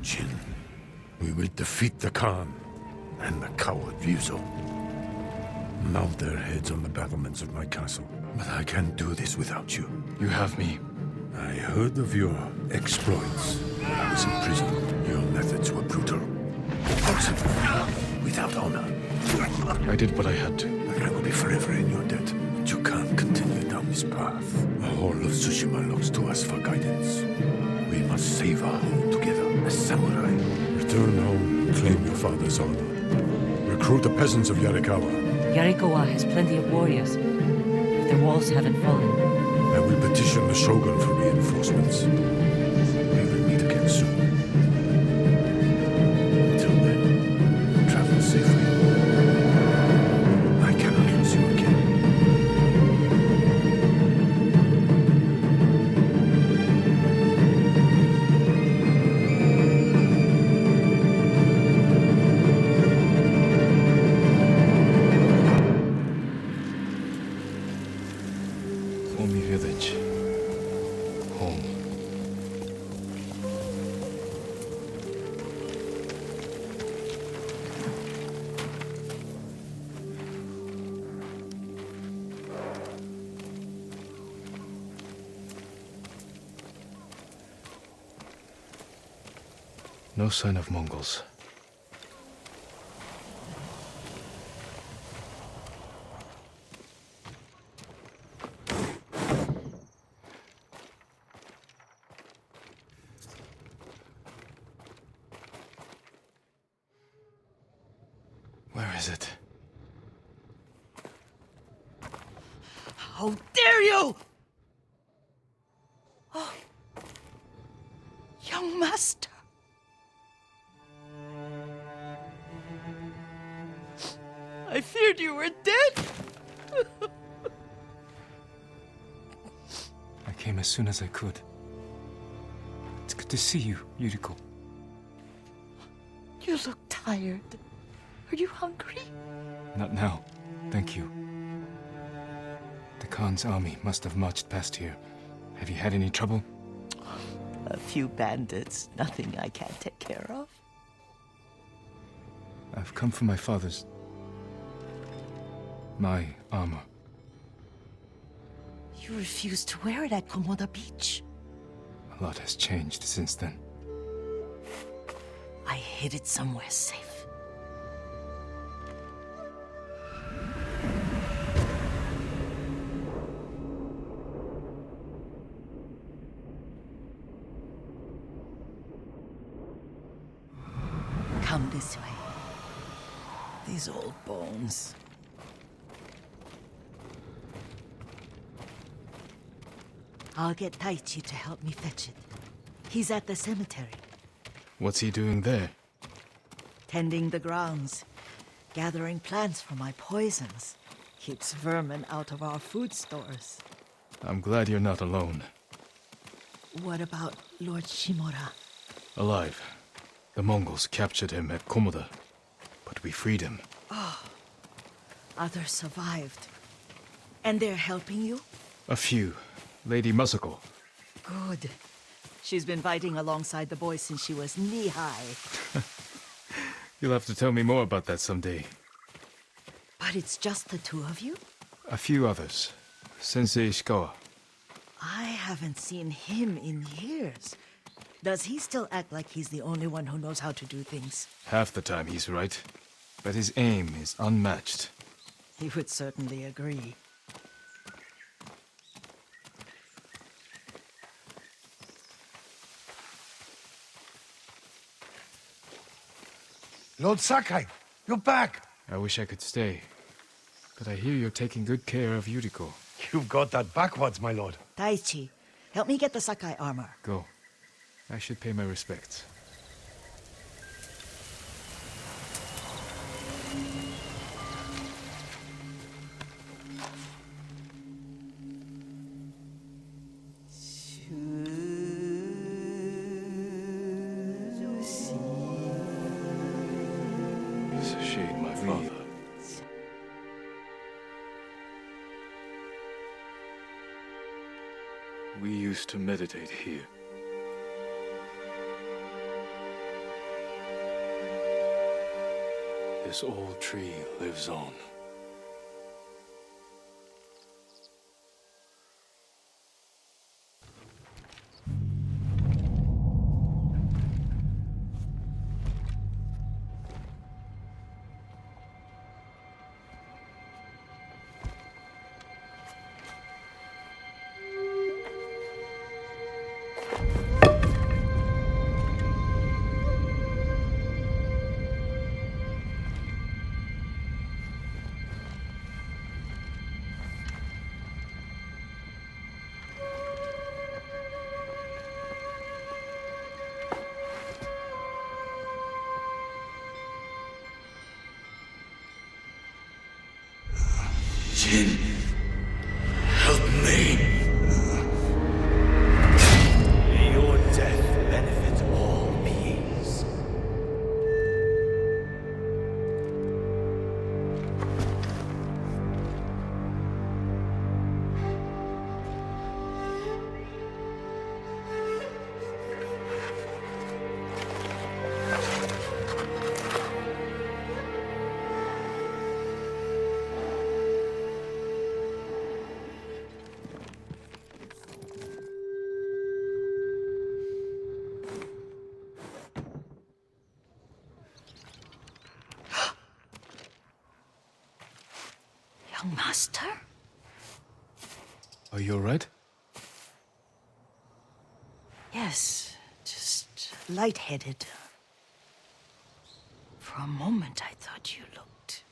Jin, we will defeat the Khan and the coward Ryuzo. Mount their heads on the battlements of my castle. But I can't do this without you. You have me. I heard of your exploits when I was in prison. Your methods were brutal. Impulsive. Without honor. I did what I had to. I will be forever in your debt. But you can't continue down this path. The whole of Tsushima looks to us for guidance. We must save our home together as samurai. Return home and claim your father's honor. Recruit the peasants of Yarikawa. Yarikawa has plenty of warriors. If their walls haven't fallen. I will petition the Shogun for reinforcements. We will meet again soon. Until then, travel safely. I cannot lose you again. Komi village. Home. No sign of Mongols. Where is it? How dare you! Oh, young master. I feared you were dead. I came as soon as I could. It's good to see you, Yuriko. You look tired. Are you hungry? Not now. Thank you. The Khan's army must have marched past here. Have you had any trouble? A few bandits. Nothing I can't take care of. I've come for my father's... my armor. You refused to wear it at Komoda Beach. A lot has changed since then. I hid it somewhere safe. Come this way. These old bones. I'll get Taichi to help me fetch it. He's at the cemetery, What's he doing there? tending the grounds, gathering plants for my poisons. Keeps vermin out of our food stores. I'm glad you're not alone. What about Lord Shimura? Alive. The Mongols captured him at Komoda, but we freed him. Others survived. And they're helping you? A few. Lady Masako. Good. She's been fighting alongside the boys since she was knee-high. You'll have to tell me more about that someday. But it's just the two of you? A few others. Sensei Ishikawa. I haven't seen him in years. Does he still act like he's the only one who knows how to do things? Half the time he's right, but his aim is unmatched. He would certainly agree. Lord Sakai, you're back. I wish I could stay, but I hear you're taking good care of Yuriko. You've got that backwards, my lord. Taichi, help me get the Sakai armor. Go. I should pay my respects. Shade, my father. We used to meditate here. This old tree lives on. Jin, help me. Your death benefits all beings. Young master? Are you alright? Yes, just lightheaded. For a moment, I thought you looked...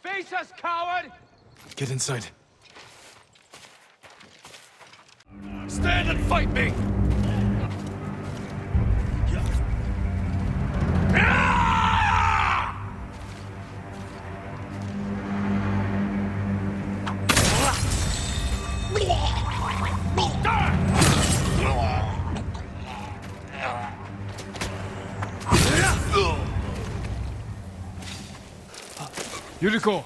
Face us, coward! Get inside. Stand and fight me! Yuriko!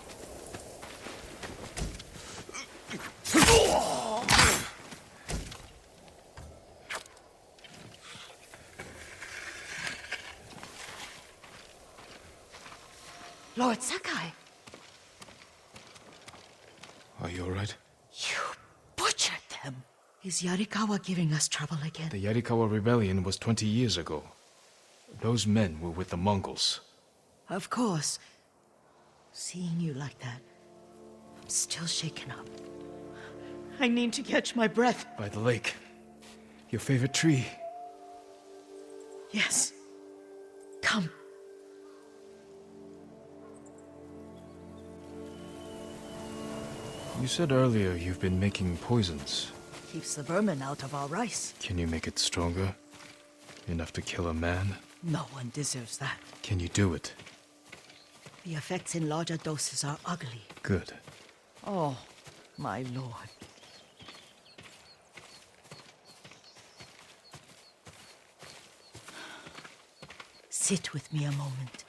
Lord Sakai, Are you alright? you butchered them. Is Yarikawa giving us trouble again? The Yarikawa rebellion was 20 years ago. Those men were with the Mongols. Of course. Seeing you like that, I'm still shaken up. I need to catch my breath. By the lake. Your favorite tree. Yes. Come. You said earlier you've been making poisons. Keeps the vermin out of our rice. Can you make it stronger? Enough to kill a man? No one deserves that. Can you do it? The effects in larger doses are ugly. Good. Oh, my lord. Sit with me a moment.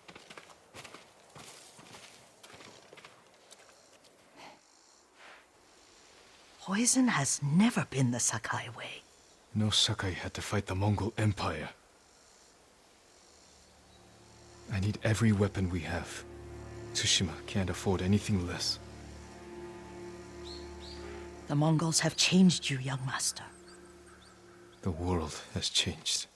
Poison has never been the Sakai way. No Sakai had to fight the Mongol Empire. I need every weapon we have. Tsushima can't afford anything less. The Mongols have changed you, young master. The world has changed.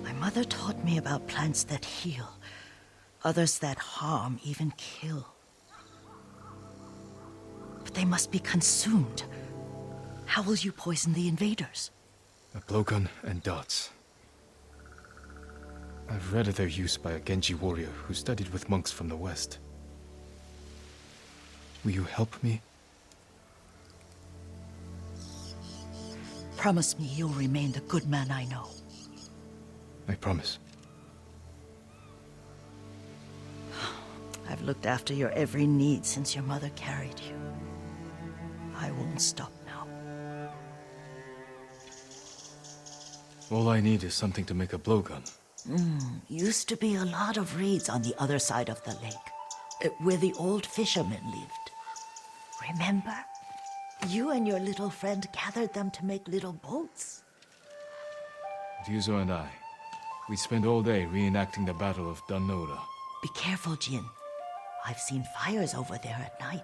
My mother taught me about plants that heal, others that harm, even kill. But they must be consumed. How will you poison the invaders? A blowgun and darts. I've read of their use by a Genji warrior who studied with monks from the west. Will you help me? Promise me you'll remain the good man I know. I promise. I've looked after your every need since your mother carried you. I won't stop now. All I need is something to make a blowgun. Used to be a lot of reeds on the other side of the lake, where the old fishermen lived. Remember? You and your little friend gathered them to make little boats. Ryuzo and I, We spent all day reenacting the Battle of Danora. Be careful, Jin. I've seen fires over there at night.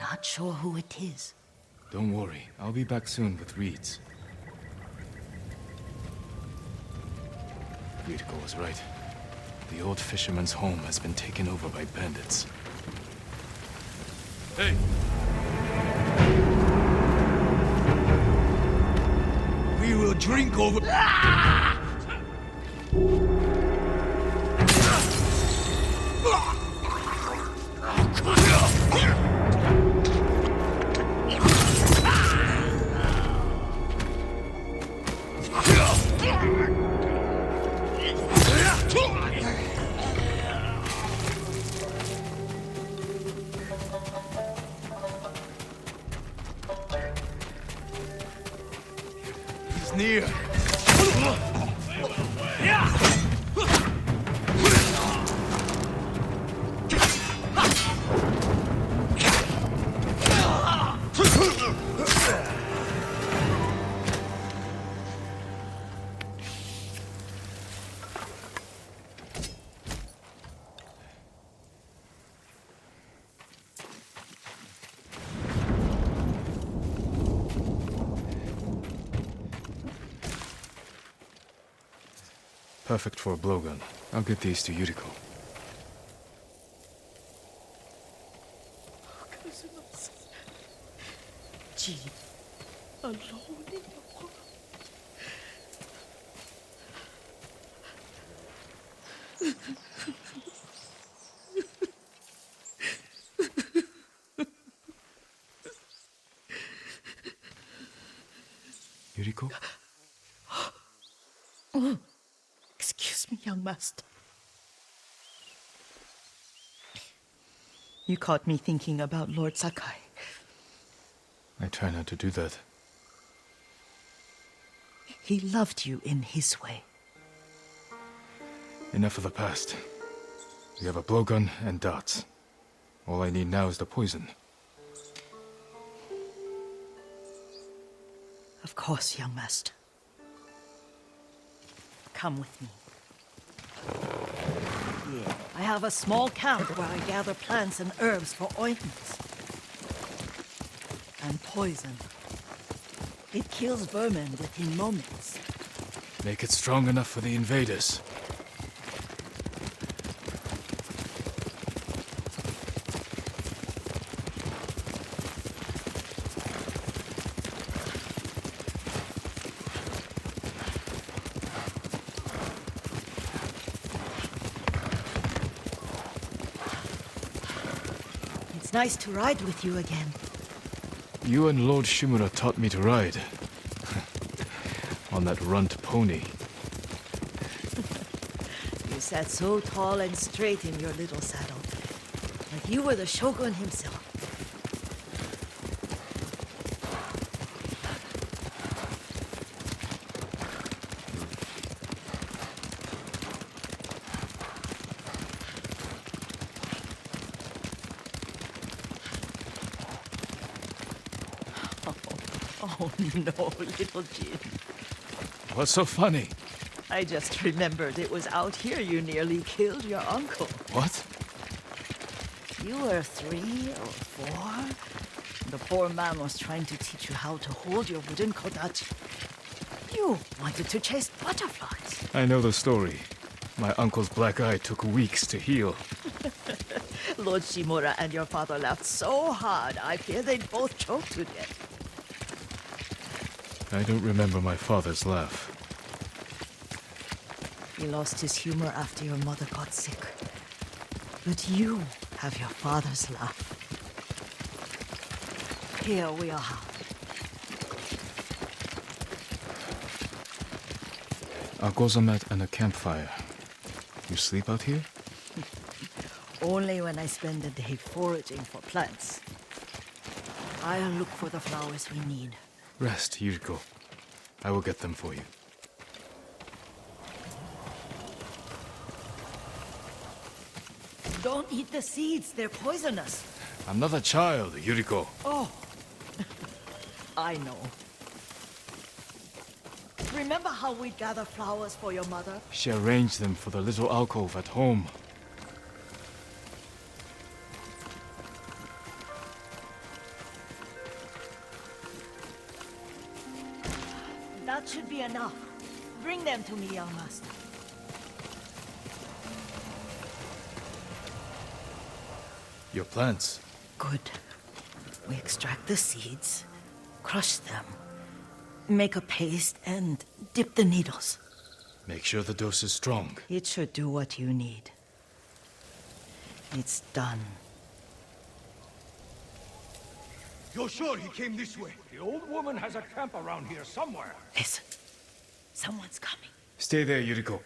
Not sure who it is. Don't worry, I'll be back soon with reeds. Yuriko was right. The old fisherman's home has been taken over by bandits. Hey! We will drink over... He's near. Perfect for a blowgun. I'll get these to Yuriko. Jin, alone in the world. Yuriko? Excuse me, young master. You caught me thinking about Lord Sakai. I try not to do that. He loved you in his way. Enough of the past. We have a blowgun and darts. All I need now is the poison. Of course, young master. Come with me. Yeah, I have a small camp where I gather plants and herbs for ointments. And poison. It kills vermin within moments. Make it strong enough for the invaders. It's nice to ride with you again. You and Lord Shimura taught me to ride. On that runt pony. You sat so tall and straight in your little saddle. Like you were the shogun himself. Oh no, little Jin. What's so funny? I just remembered it was out here you nearly killed your uncle. What? You were 3 or 4. The poor man was trying to teach you how to hold your wooden kodachi. You wanted to chase butterflies. I know the story. My uncle's black eye took weeks to heal. Lord Shimura and your father laughed so hard, I fear they'd both choke to death. I don't remember my father's laugh. He lost his humor after your mother got sick. But you have your father's laugh. Here we are. A gozamat and a campfire. You sleep out here? Only when I spend the day foraging for plants. I'll look for the flowers we need. Rest, Yuriko. I will get them for you. Don't eat the seeds, they're poisonous. I'm not a child, Yuriko. Oh, I know. Remember how we'd gather flowers for your mother? She arranged them for the little alcove at home. That should be enough. Bring them to me, young master. Your plants. Good. We extract the seeds, crush them, make a paste, and dip the needles. Make sure the dose is strong. It should do what you need. It's done. You're sure he came this way? The old woman has a camp around here somewhere. Listen. Someone's coming. Stay there, Yuriko.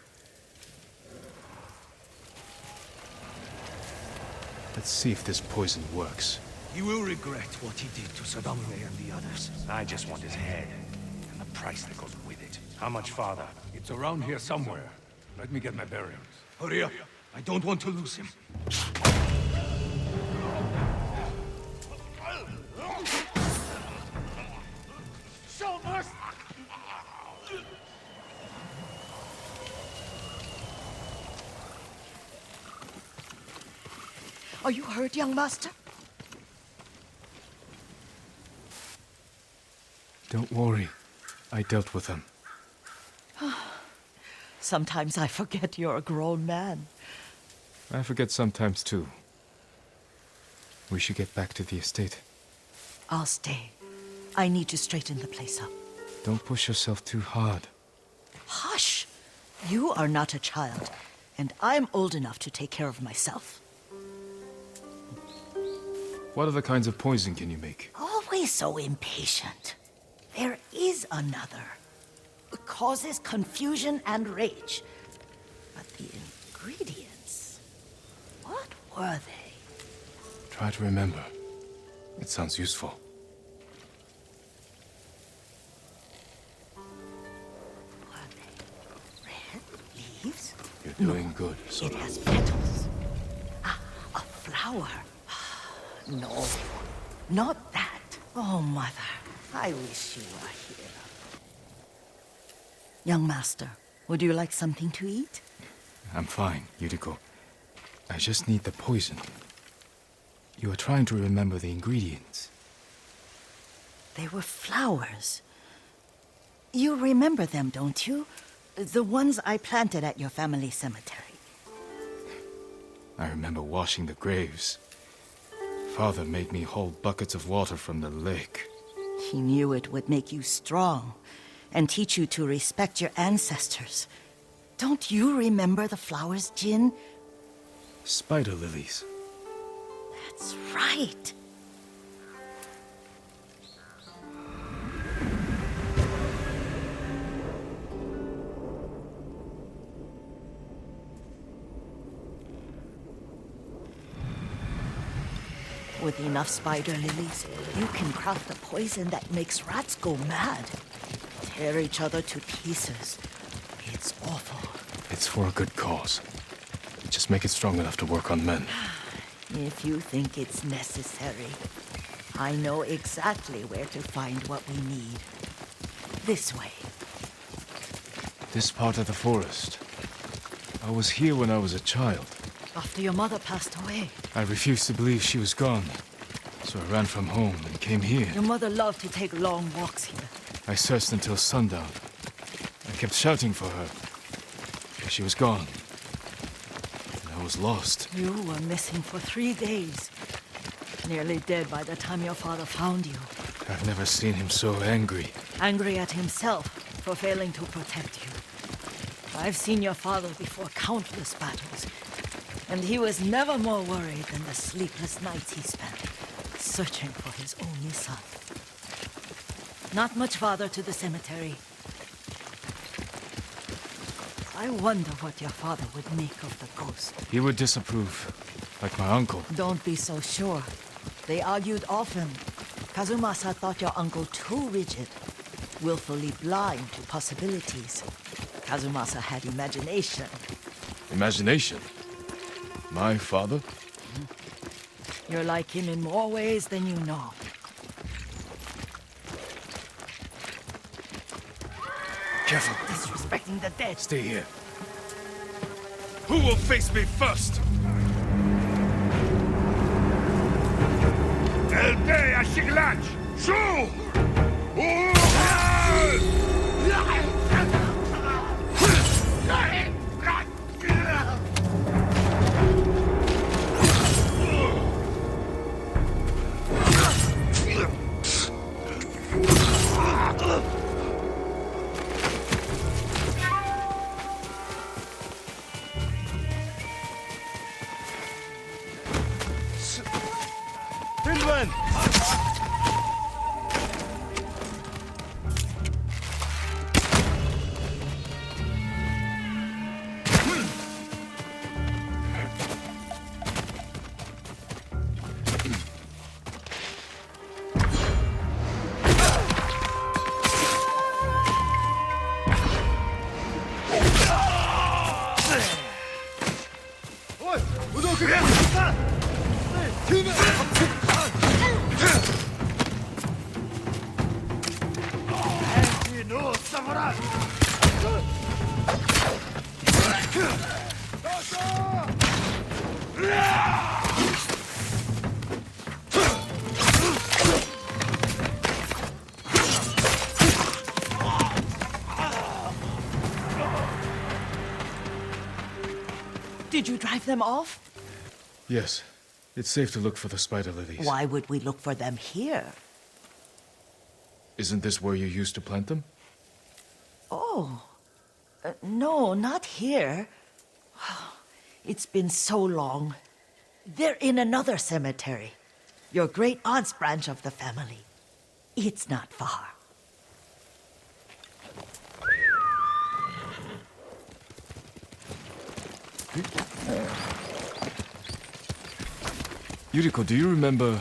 Let's see if this poison works. He will regret what he did to Sadame and the others. I just want his head, and the price that goes with it. How much farther? It's around here somewhere. Let me get my bearings. Hurry up. I don't want to lose him. Show mercy! Are you hurt, young master? Don't worry. I dealt with them. Sometimes I forget you're a grown man. I forget sometimes too. We should get back to the estate. I'll stay. I need to straighten the place up. Don't push yourself too hard. Hush! You are not a child, and I'm old enough to take care of myself. What other kinds of poison can you make? Always so impatient. There is another. It causes confusion and rage. But the ingredients... what were they? Try to remember. It sounds useful. Were they red leaves? You're doing good, It Sora. has petals. Ah, a flower. No, not that. Oh, Mother, I wish you were here. Young master, would you like something to eat? I'm fine, Yuriko. I just need the poison. You are trying to remember the ingredients. They were flowers. You remember them, don't you? The ones I planted at your family cemetery. I remember washing the graves. Father made me hold buckets of water from the lake. He knew it would make you strong and teach you to respect your ancestors. Don't you remember the flowers, Jin? Spider lilies. That's right. With enough spider lilies, you can craft a poison that makes rats go mad. Tear each other to pieces. It's awful. It's for a good cause. Just make it strong enough to work on men. If you think it's necessary, I know exactly where to find what we need. This way. This part of the forest. I was here when I was a child. After your mother passed away. I refused to believe she was gone. So I ran from home and came here. Your mother loved to take long walks here. I searched until sundown. I kept shouting for her. But she was gone. And I was lost. You were missing for 3 days. Nearly dead by the time your father found you. I've never seen him so angry. Angry at himself for failing to protect you. I've seen your father before countless battles. And he was never more worried than the sleepless nights he spent searching for his only son. Not much farther to the cemetery. I wonder what your father would make of the ghost. He would disapprove, like my uncle. Don't be so sure. They argued often. Kazumasa thought your uncle too rigid, willfully blind to possibilities. Kazumasa had imagination. Imagination? My father? You're like him in more ways than you know. Careful. Disrespecting the dead. Stay here. Who will face me first? El Bey Ashiglach! Shoo! Finland! Did you drive them off? Yes. It's safe to look for the spider lilies. Why would we look for them here? Isn't this where you used to plant them? Oh. No, not here. It's been so long. They're in another cemetery. Your great aunt's branch of the family. It's not far. Yuriko, do you remember...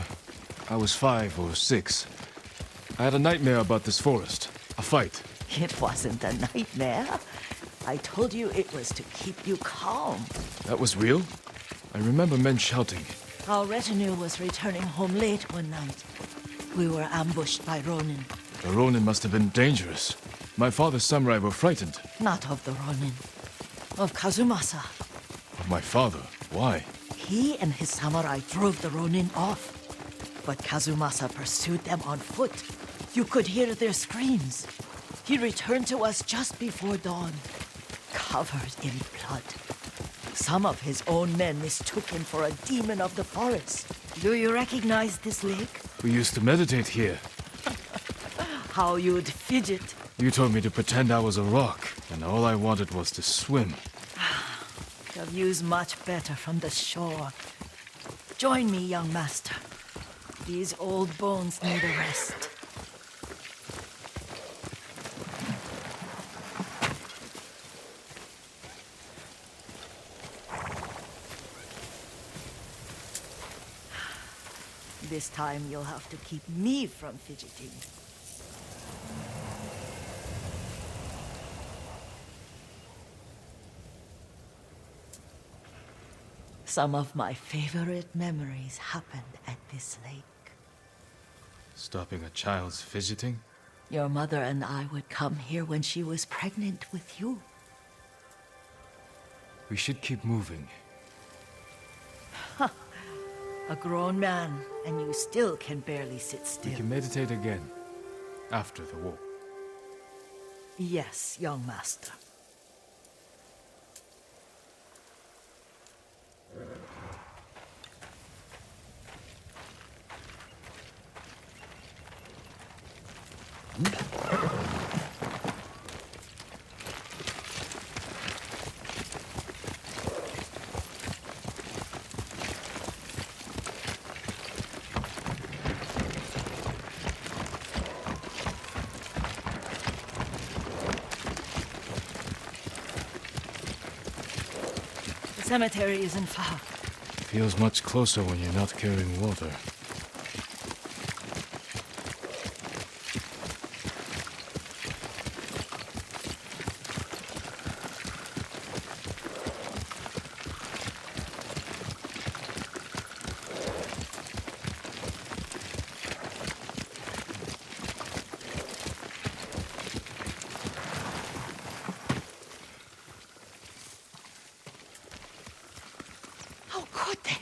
I was 5 or 6. I had a nightmare about this forest. A fight. It wasn't a nightmare. I told you it was to keep you calm. That was real? I remember men shouting. Our retinue was returning home late one night. We were ambushed by Ronin. The Ronin must have been dangerous. My father's samurai were frightened. Not of the Ronin. Of Kazumasa. Of my father? Why? He and his samurai drove the Ronin off. But Kazumasa pursued them on foot. You could hear their screams. He returned to us just before dawn, covered in blood. Some of his own men mistook him for a demon of the forest. Do you recognize this lake? We used to meditate here. How you'd fidget. You told me to pretend I was a rock, and all I wanted was to swim. The view's much better from the shore. Join me, young master. These old bones need a rest. This time you'll have to keep me from fidgeting. Some of my favorite memories happened at this lake. Stopping a child's fidgeting? Your mother and I would come here when she was pregnant with you. We should keep moving. A grown man, and you still can barely sit We still. can meditate again. After the war. Yes, young master. The cemetery isn't far. Feels much closer when you're not carrying water.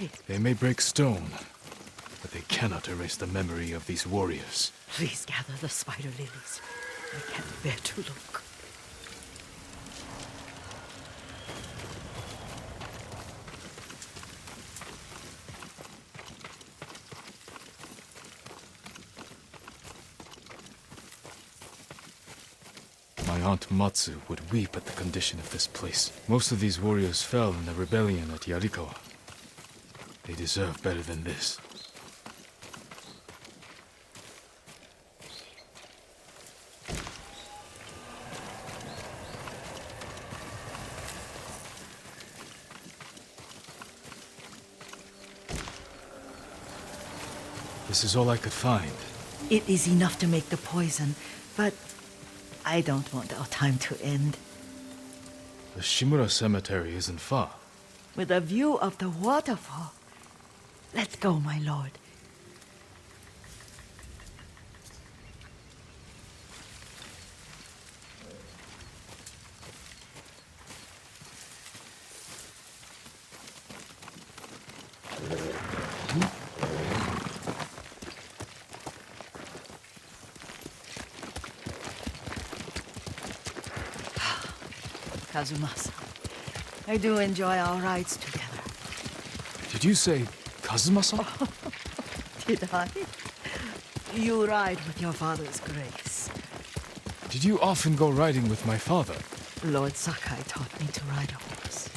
say? They may break stone, but they cannot erase the memory of these warriors. Please gather the spider lilies. I can't bear to look. My aunt Matsu would weep at the condition of this place. Most of these warriors fell in the rebellion at Yarikawa. They deserve better than this. This is all I could find. It is enough to make the poison, but I don't want our time to end. The Shimura cemetery isn't far. With a view of the waterfall. Let's go, my lord. Kazumasa, I do enjoy our rides together. Did you say Kazuma-san? Did I? You ride with your father's grace. Did you often go riding with my father? Lord Sakai taught me to ride a horse.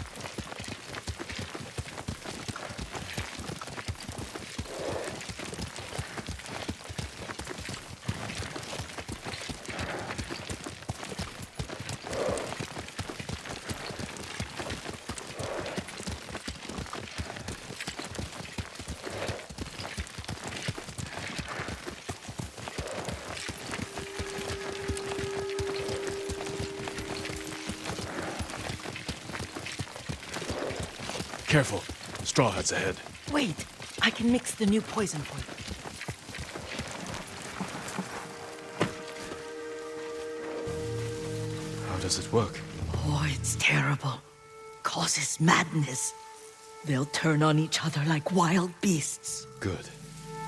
Careful. Straw Hat's ahead. Wait, I can mix the new poison for you. How does it work? Oh, it's terrible. Causes madness. They'll turn on each other like wild beasts. Good.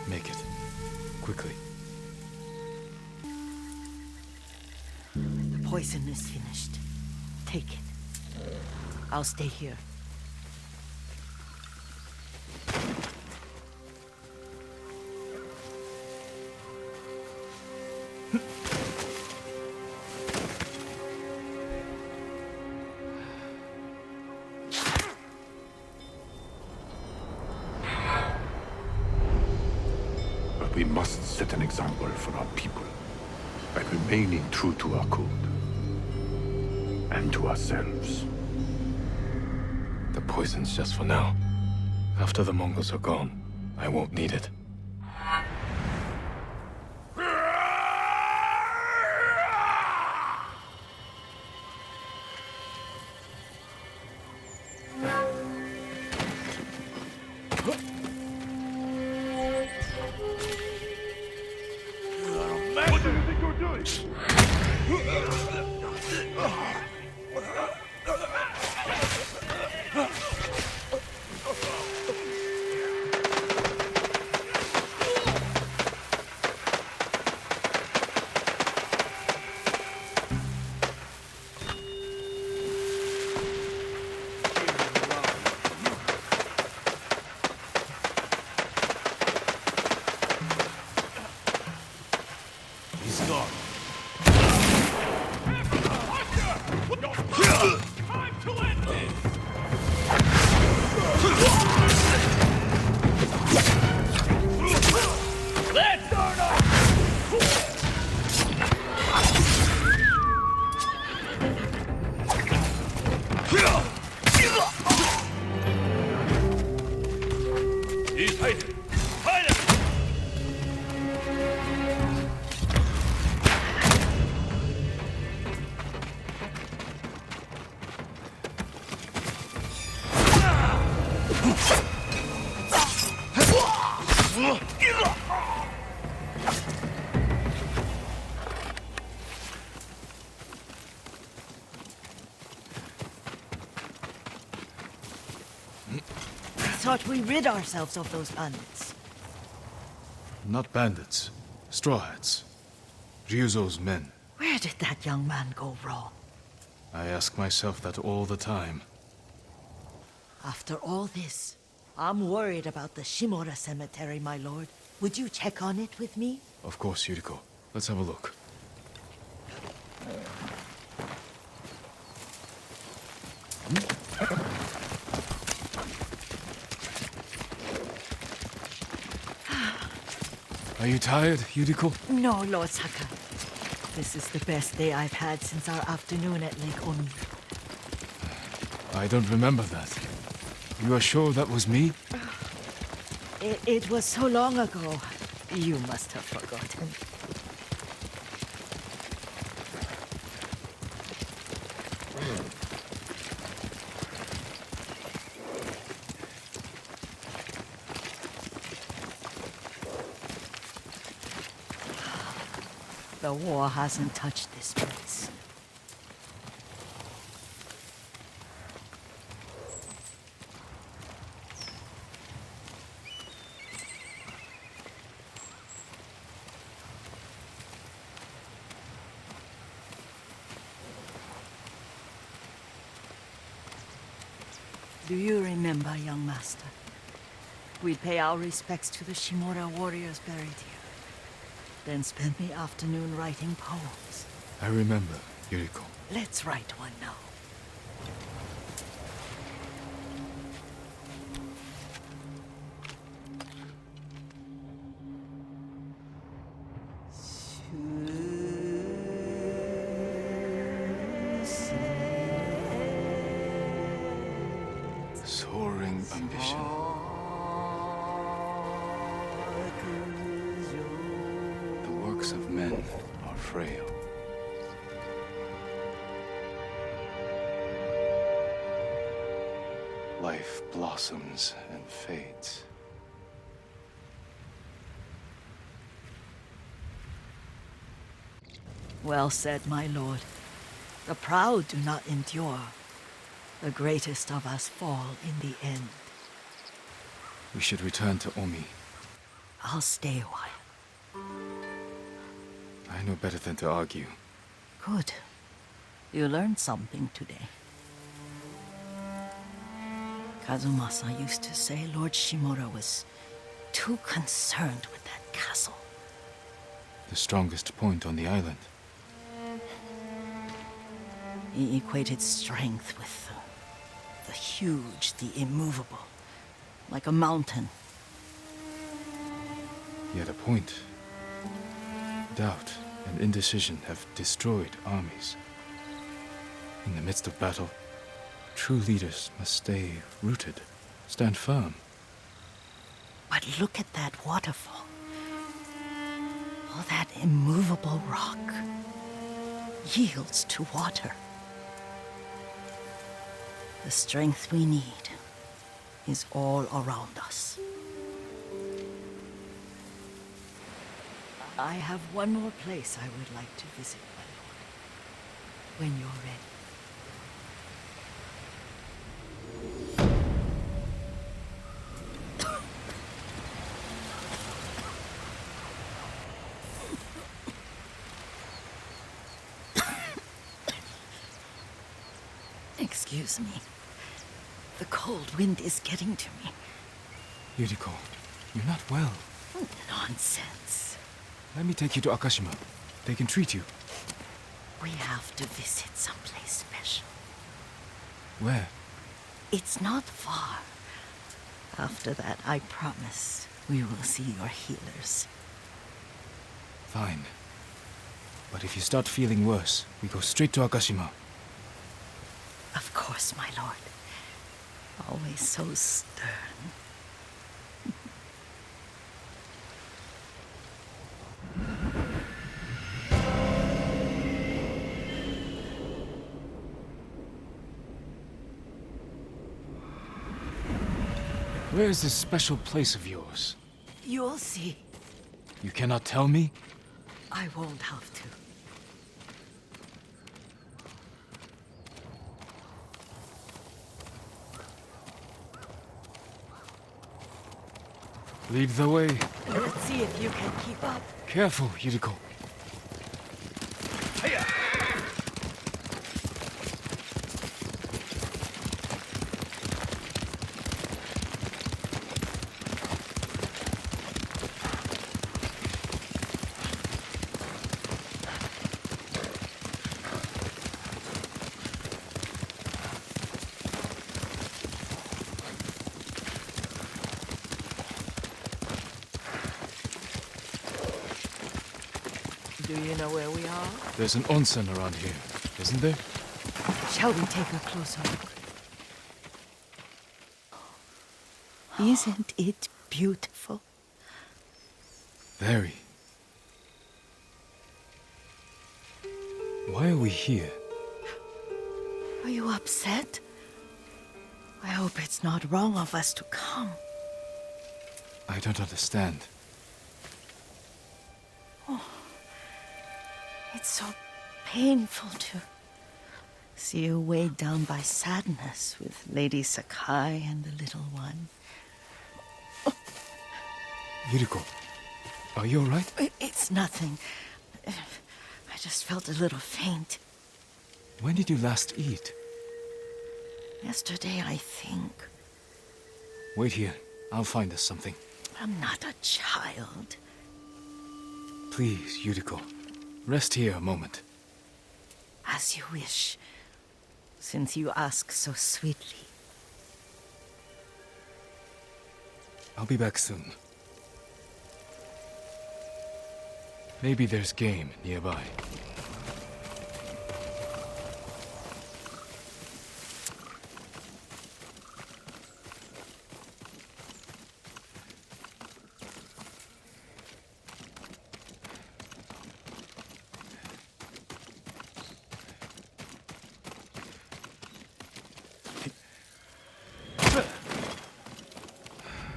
Make it. Quickly. The poison is finished. Take it. I'll stay here. We must set an example for our people by remaining true to our code and to ourselves. The poison's just for now. After the Mongols are gone, I won't need it. What do you think you're doing? He's gone. Time to end this! Let's start up! He's hiding! Hide him! thought we rid ourselves of those bandits. Not bandits. Straw hats. Ryuzo's men. Where did that young man go wrong? I ask myself that all the time. After all this, I'm worried about the Shimura cemetery, my lord. Would you check on it with me? Of course, Yuriko. Let's have a look. Are you tired, Yuriko? No, Lord Saka. This is the best day I've had since our afternoon at Lake Oni. I don't remember that. You are sure that was me? It was so long ago. You must have forgotten. The war hasn't touched this place. Do you remember, young master? We'd pay our respects to the Shimura warriors buried here. Then spend the afternoon writing poems. I remember, Yuriko. Let's write one now. Soaring ambition. The works of men are frail. Life blossoms and fades. Well said, my lord. The proud do not endure. The greatest of us fall in the end. We should return to Omi. I'll stay a while. I know better than to argue. Good. You learned something today. Kazumasa used to say Lord Shimura was too concerned with that castle. The strongest point on the island. He equated strength with the huge, the immovable, like a mountain. He had a point. Doubt and indecision have destroyed armies. In the midst of battle, true leaders must stay rooted, stand firm. But look at that waterfall. All that immovable rock yields to water. The strength we need is all around us. I have one more place I would like to visit, my lord. When you're ready. Excuse me. The cold wind is getting to me. Yuriko, you're not well. Nonsense. Let me take you to Akashima. They can treat you. We have to visit someplace special. Where? It's not far. After that, I promise we will see your healers. Fine. But if you start feeling worse, we go straight to Akashima. Of course, my lord. Always so stern. Where is this special place of yours? You'll see. You cannot tell me? I won't have to. Lead the way. Let's see if you can keep up. Careful, Yuriko. Do you know where we are? There's an onsen around here, isn't there? Shall we take a closer look? Isn't it beautiful? Very. Why are we here? Are you upset? I hope it's not wrong of us to come. I don't understand. It's so painful to see you weighed down by sadness with Lady Sakai and the little one. Yuriko, are you alright? It's nothing. I just felt a little faint. When did you last eat? Yesterday, I think. Wait here. I'll find us something. I'm not a child. Please, Yuriko. Rest here a moment. As you wish, since you ask so sweetly. I'll be back soon. Maybe there's game nearby.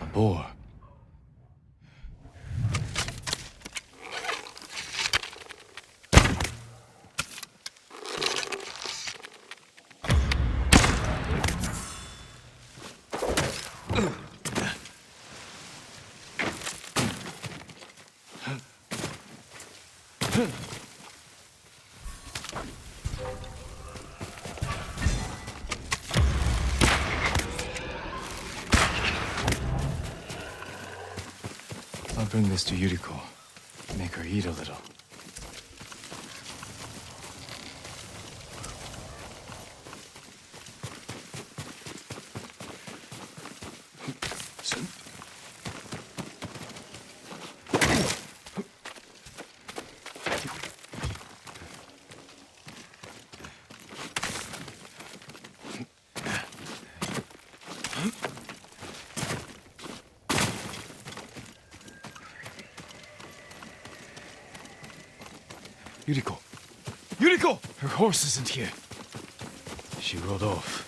A boar. I'll bring this to Yuriko. Make her eat a little. Yuriko! Yuriko! Her horse isn't here. She rode off.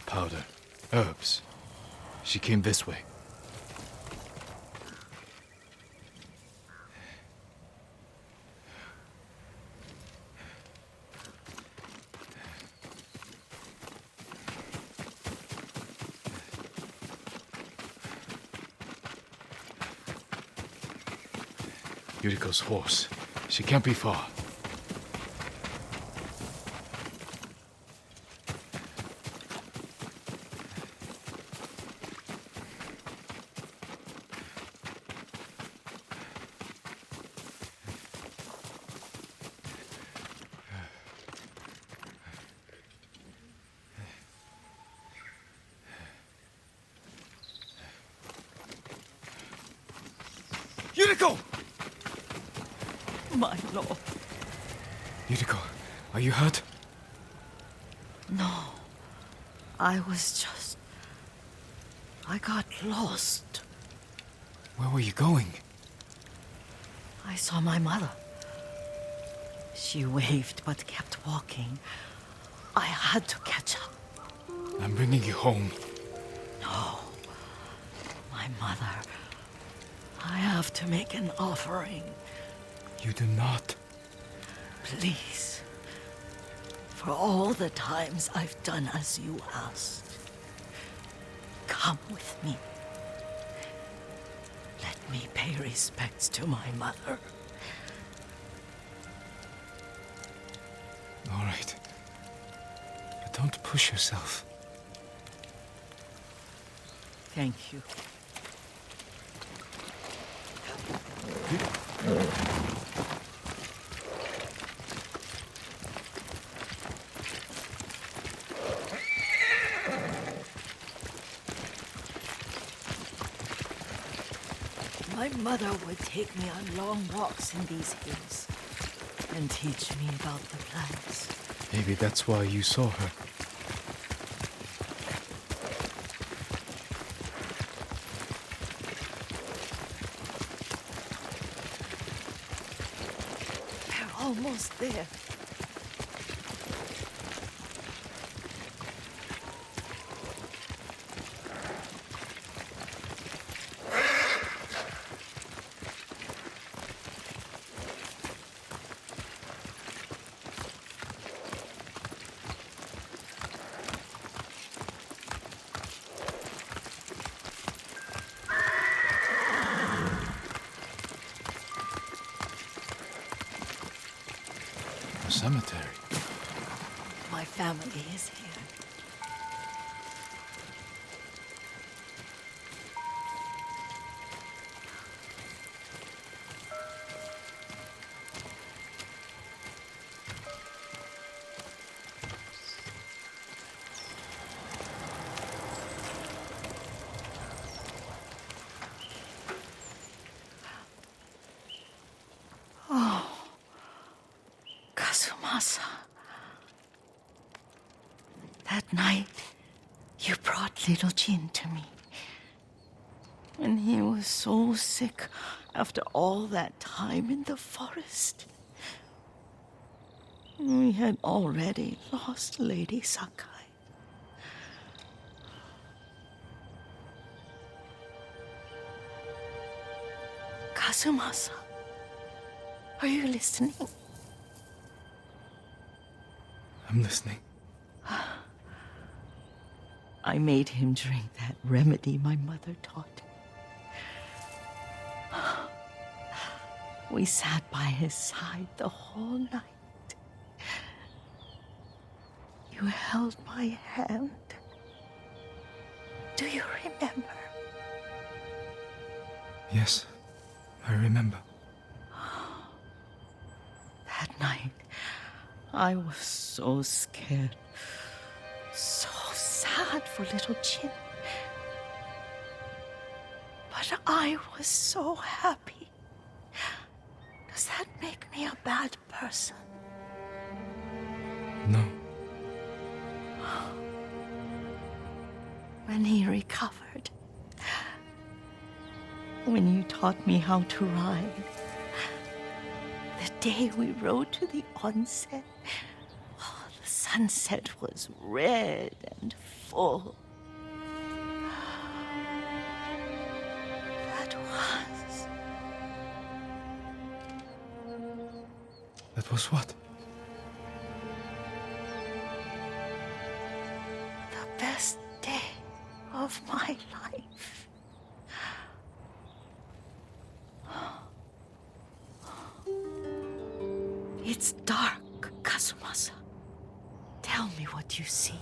Powder. Herbs. She came this way. Yuriko's horse. She can't be far. Yuriko! My lord. Yuriko, are you hurt? No. I got lost. Where were you going? I saw my mother. She waved but kept walking. I had to catch up. I'm bringing you home. No. My mother. I have to make an offering. You do not. Please. For all the times I've done as you asked. Come with me. Let me pay respects to my mother. All right. But don't push yourself. Thank you. My mother would take me on long walks in these hills and teach me about the plants. Maybe that's why you saw her. We're almost there. A cemetery. My family is here. Kazumasa. That night, you brought little Jin to me. And he was so sick after all that time in the forest. We had already lost Lady Sakai. Kazumasa, are you listening? I'm listening. I made him drink that remedy my mother taught him. We sat by his side the whole night. You held my hand. Do you remember? Yes, I remember. That night, I was so scared. So sad for little Jin. But I was so happy. Does that make me a bad person? No. When he recovered, when you taught me how to ride, the day we rode to the onsen, oh, the sunset was red and full. That was what? The best day of my life. It's dark, Kazumasa. Tell me what you see.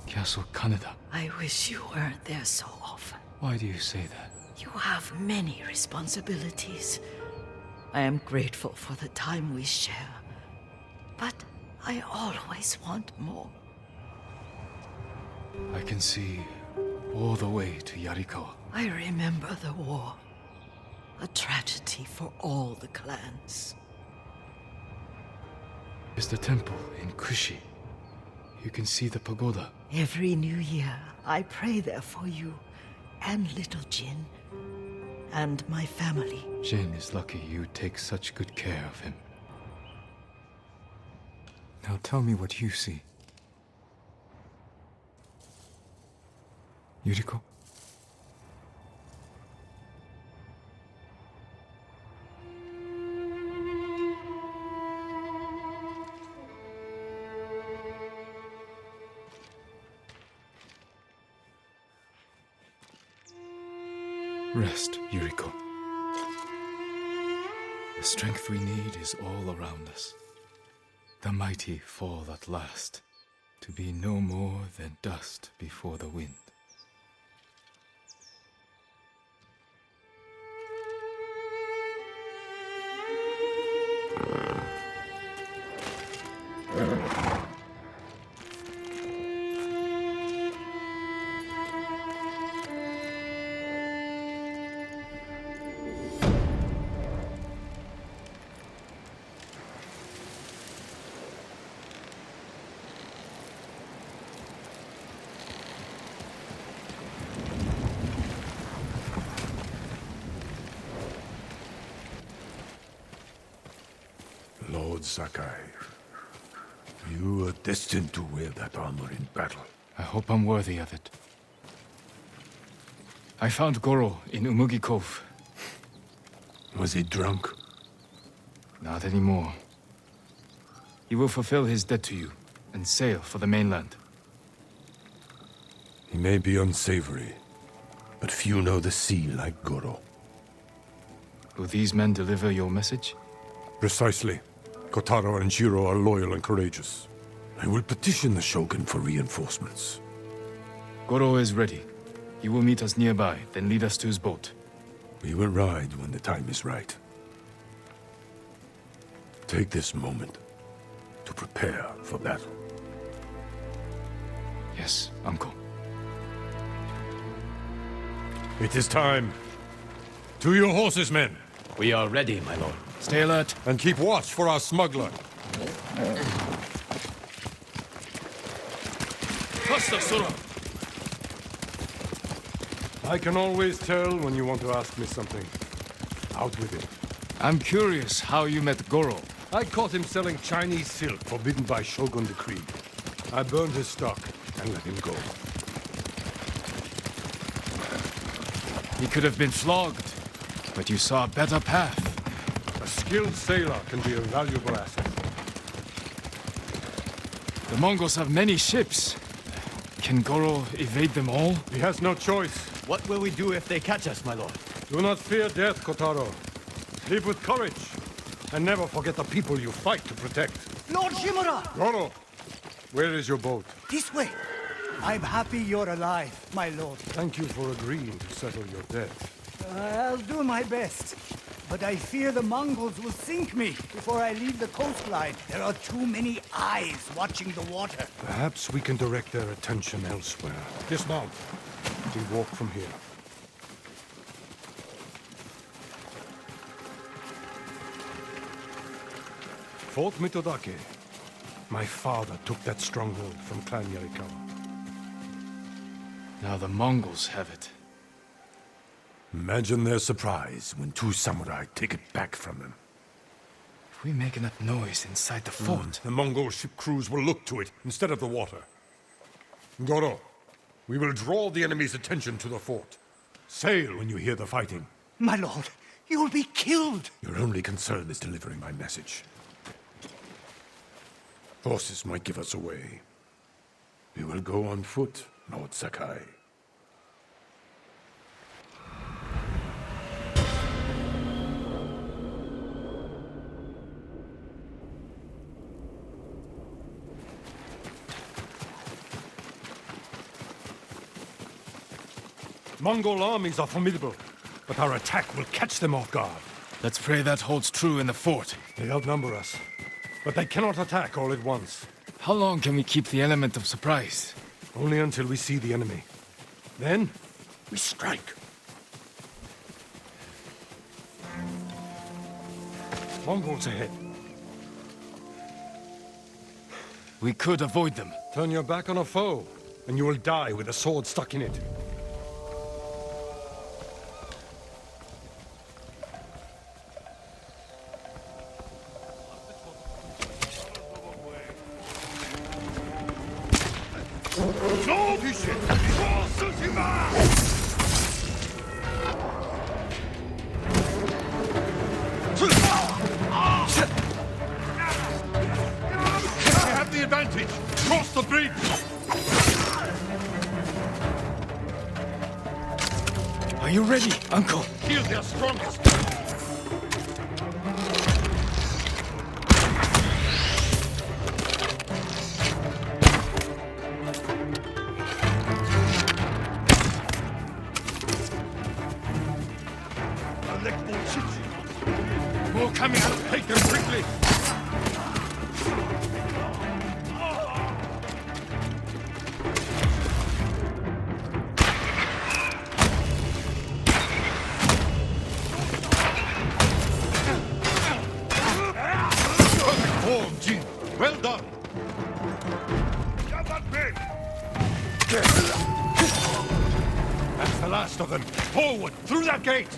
Castle Kaneda. I wish you weren't there so often. Why do you say that? You have many responsibilities. I am grateful for the time we share. But I always want more. I can see all the way to Yarikawa. I remember the war. A tragedy for all the clans. There's the temple in Kushi. You can see the pagoda. Every new year, I pray there for you and little Jin and my family. Jin is lucky you take such good care of him. Now tell me what you see. Yuriko? Rest, Yuriko. The strength we need is all around us. The mighty fall at last, to be no more than dust before the wind. Lord Sakai, you are destined to wear that armor in battle. I hope I'm worthy of it. I found Goro in Umugi Cove. Was he drunk? Not anymore. He will fulfill his debt to you and sail for the mainland. He may be unsavory, but few know the sea like Goro. Will these men deliver your message? Precisely. Kotaro and Jiro are loyal and courageous. I will petition the Shogun for reinforcements. Goro is ready. He will meet us nearby, then lead us to his boat. We will ride when the time is right. Take this moment to prepare for battle. Yes, Uncle. It is time. To your horses, men! We are ready, my lord. Stay alert. And keep watch for our smuggler. Faster, Sora! I can always tell when you want to ask me something. Out with it. I'm curious how you met Goro. I caught him selling Chinese silk forbidden by Shogun decree. I burned his stock and let him go. He could have been flogged, but you saw a better path. A skilled sailor can be a valuable asset. The Mongols have many ships. Can Goro evade them all? He has no choice. What will we do if they catch us, my lord? Do not fear death, Kotaro. Live with courage. And never forget the people you fight to protect. Lord Shimura! Goro, where is your boat? This way. I'm happy you're alive, my lord. Thank you for agreeing to settle your debt. I'll do my best. But I fear the Mongols will sink me before I leave the coastline. There are too many eyes watching the water. Perhaps we can direct their attention elsewhere. Dismount. We walk from here. Fort Mitodake. My father took that stronghold from Clan Yarikawa. Now the Mongols have it. Imagine their surprise when two samurai take it back from them. If we make enough noise inside the fort... The Mongol ship crews will look to it instead of the water. Goro, we will draw the enemy's attention to the fort. Sail when you hear the fighting. My lord, you'll be killed. Your only concern is delivering my message. Horses might give us away. We will go on foot, Lord Sakai. Mongol armies are formidable, but our attack will catch them off guard. Let's pray that holds true in the fort. They outnumber us, but they cannot attack all at once. How long can we keep the element of surprise? Only until we see the enemy. Then, we strike. Mongols ahead. We could avoid them. Turn your back on a foe, and you will die with a sword stuck in it. bullshit! For Tsushima! I have the advantage! Cross the bridge! Are you ready, Uncle? Kill their strongest! More coming out! Take them quickly! Perfect form, Jin! Well done! That's the last of them! Forward! Through that gate!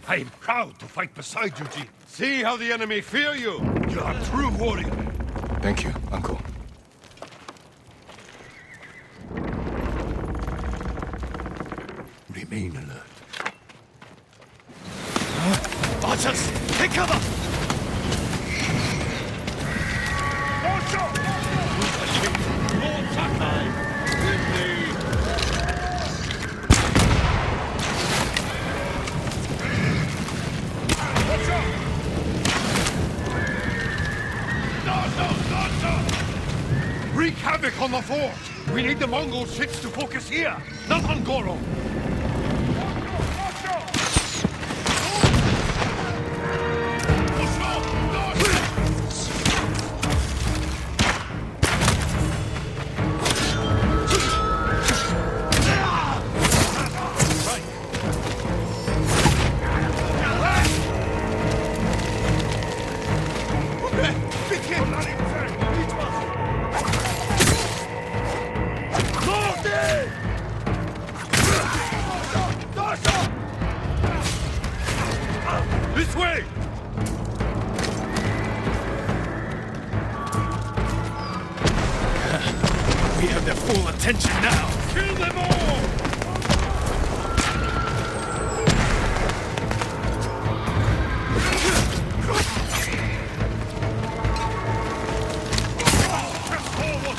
I am proud to fight beside you, Jin. See how the enemy fear you! You're a true warrior! Thank you, Uncle. Remain alert. Archers, take cover! Lord Sakai! With me! Watch out! No! Wreak havoc on the fort! We need the Mongol ships to focus here, not on Goro! This way! We have their full attention now! Kill them all! Press forward!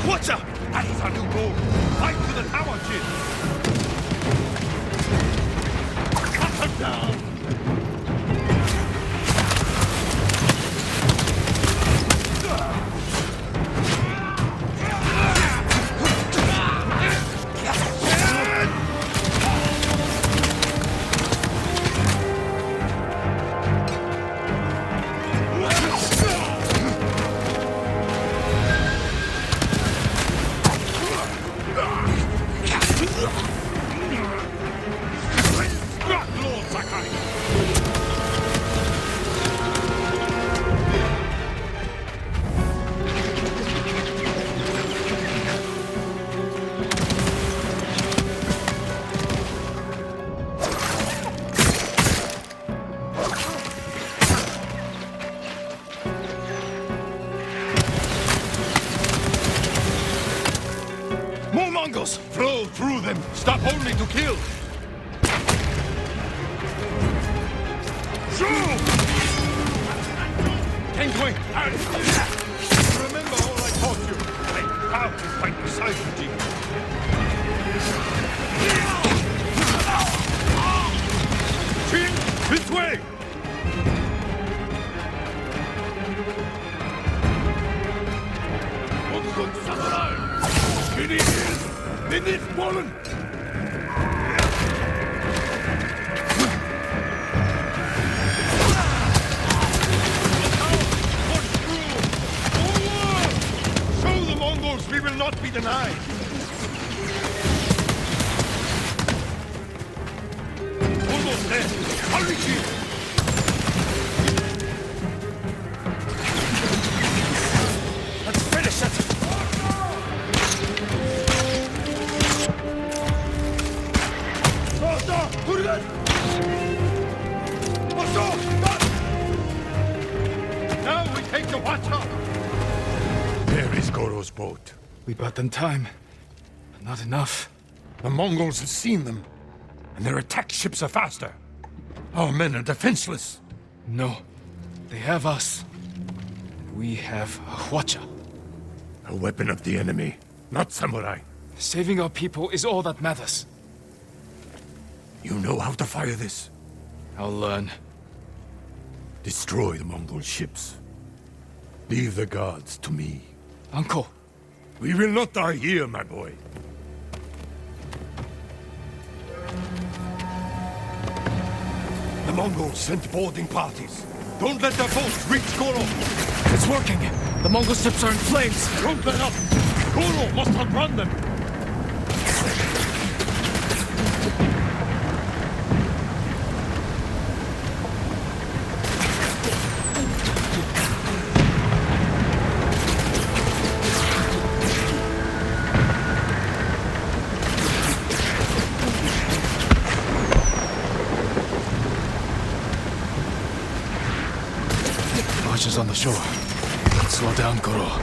Watch out! That is our new goal! Fight to the tower, Jin! Cut them down! Lord Sakai! More Mongols! Flow through them! Stop only to kill! Shoot! Tengway! Remember all I taught you! I'm proud to fight beside you, Jin! Jin! This way! Ongun Samurai! Lilies! Lilies fallen! Show the Mongols we will not be denied! Almost there! Hurry, Jin! Let's finish it! boat. We bought them time, but not enough. The Mongols have seen them, and their attack ships are faster. Our men are defenseless. No, they have us. We have a Hwacha. A weapon of the enemy, not samurai. Saving our people is all that matters. You know how to fire this. I'll learn. Destroy the Mongol ships. Leave the guards to me. Uncle, We will not die here, my boy. The Mongols sent boarding parties. Don't let their boats reach Goro. it's working. The Mongol ships are in flames. Don't let up. Goro must outrun them. Archers on the shore. Slow down, Goro.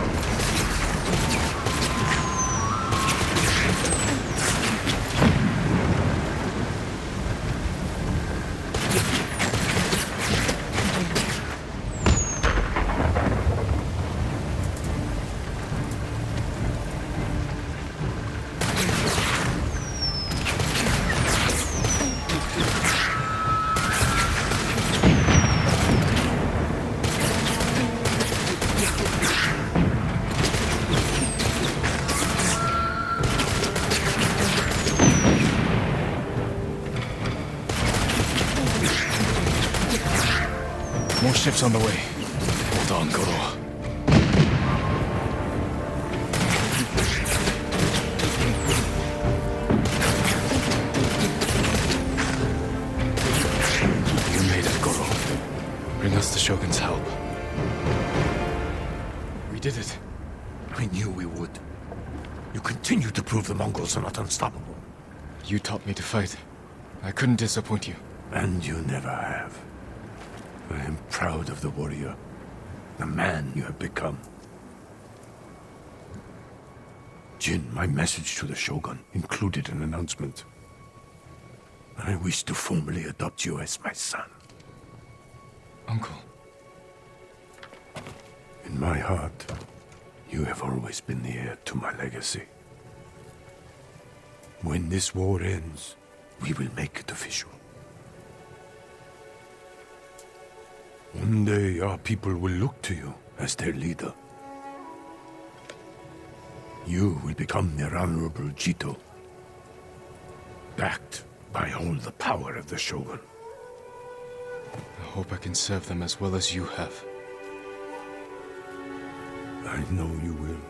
More ships on the way. Hold on, Goro. You made it, Goro. Bring us the Shogun's help. We did it. I knew we would. You continue to prove the Mongols are not unstoppable. You taught me to fight. I couldn't disappoint you. And you never have. I am proud of the warrior, the man you have become. Jin, my message to the Shogun included an announcement. I wish to formally adopt you as my son. Uncle. In my heart, you have always been the heir to my legacy. When this war ends, we will make it official. One day, our people will look to you as their leader. You will become their honorable Jito, backed by all the power of the Shogun. I hope I can serve them as well as you have. I know you will.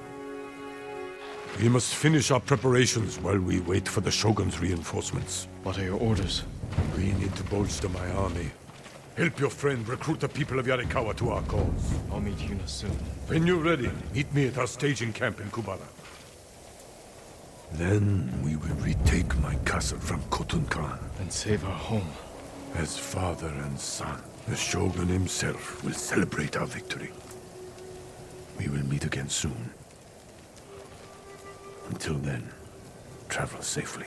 We must finish our preparations while we wait for the Shogun's reinforcements. What are your orders? We need to bolster my army. Help your friend recruit the people of Yarikawa to our cause. I'll meet Yuna soon. When you're ready, meet me at our staging camp in Kubara. Then we will retake my castle from Khotun Khan. And save our home. As father and son, the Shogun himself will celebrate our victory. We will meet again soon. Until then, travel safely.